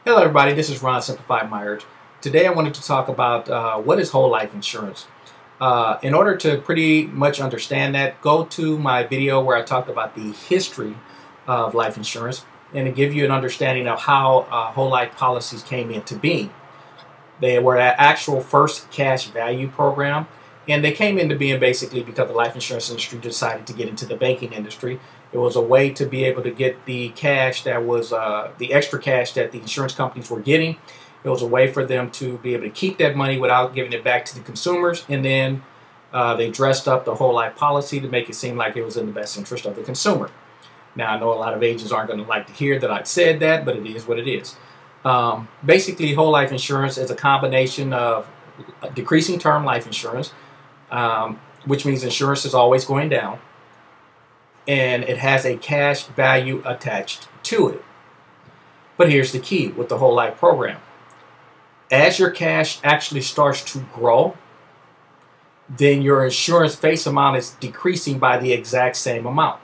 Hello everybody, this is Ron Simplified Myers. Today I wanted to talk about what is whole life insurance. In order to pretty much understand that, go to my video where I talked about the history of life insurance and to give you an understanding of how whole life policies came into being. They were an actual first cash value program, and they came into being basically because the life insurance industry decided to get into the banking industry. It was a way to be able to get the cash that was the extra cash that the insurance companies were getting. It was a way for them to be able to keep that money without giving it back to the consumers, and then they dressed up the whole life policy to make it seem like it was in the best interest of the consumer. Now, I know a lot of agents aren't going to like to hear that I said that, but it is what it is. Basically, whole life insurance is a combination of decreasing term life insurance, which means insurance is always going down, and it has a cash value attached to it. But here's the key with the whole life program. As your cash actually starts to grow, then your insurance face amount is decreasing by the exact same amount.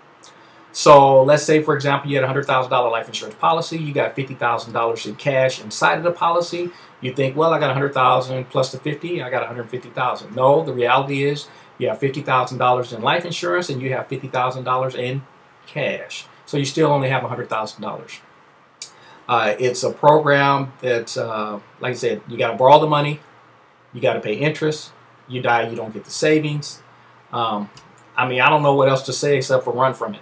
So let's say, for example, you had a $100,000 life insurance policy. You got $50,000 in cash inside of the policy. You think, well, I got $100,000 plus the 50, I got $150,000. No, the reality is you have $50,000 in life insurance and you have $50,000 in cash. So you still only have $100,000. It's a program that, like I said, you got to borrow the money, you got to pay interest, you die, you don't get the savings. I don't know what else to say except for run from it.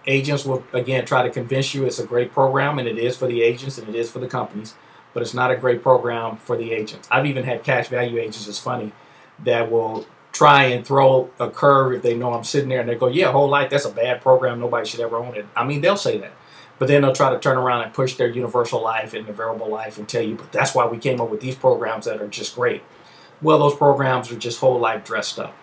Agents will, again, try to convince you it's a great program, and it is for the agents and it is for the companies, but it's not a great program for the agents. I've even had cash value agents, it's funny, that will try and throw a curve if they know I'm sitting there and they go, yeah, whole life, that's a bad program, nobody should ever own it. They'll say that. But then they'll try to turn around and push their universal life and the variable life and tell you, but that's why we came up with these programs that are just great. Well, those programs are just whole life dressed up.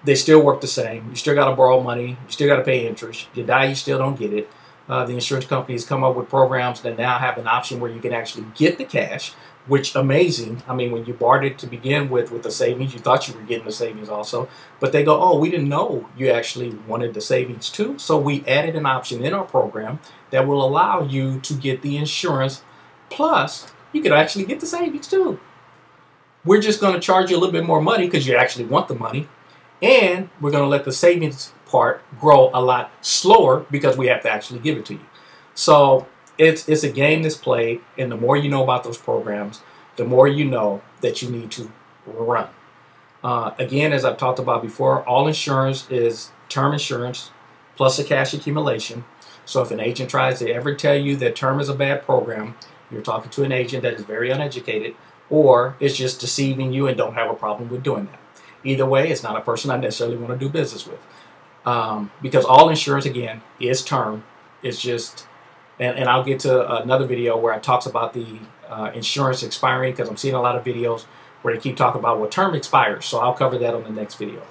They still work the same. You still got to borrow money. You still got to pay interest. You die, you still don't get it. The insurance companies come up with programs that now have an option where you can actually get the cash, which amazing. When you borrowed it to begin with the savings, you thought you were getting the savings also. But they go, oh, we didn't know you actually wanted the savings too. So we added an option in our program that will allow you to get the insurance. Plus, you could actually get the savings too. We're just going to charge you a little bit more money because you actually want the money. And we're going to let the savings part grow a lot slower because we have to actually give it to you. So it's a game that's played, and the more you know about those programs, the more you know that you need to run. Again, as I've talked about before, all insurance is term insurance plus a cash accumulation. So if an agent tries to ever tell you that term is a bad program, you're talking to an agent that is very uneducated, or is just deceiving you and don't have a problem with doing that. Either way, it's not a person I necessarily want to do business with. Because all insurance, again, is term. It's just, and I'll get to another video where I talks about the insurance expiring, because I'm seeing a lot of videos where they keep talking about what term expires. So I'll cover that on the next video.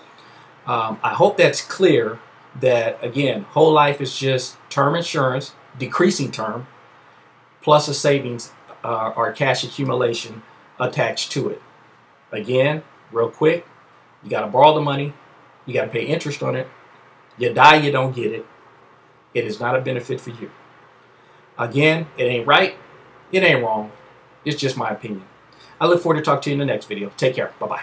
I hope that's clear that, again, whole life is just term insurance, decreasing term, plus a savings or cash accumulation attached to it. Again, real quick, you got to borrow the money. You got to pay interest on it. You die, you don't get it. It is not a benefit for you. Again, it ain't right. It ain't wrong. It's just my opinion. I look forward to talking to you in the next video. Take care. Bye-bye.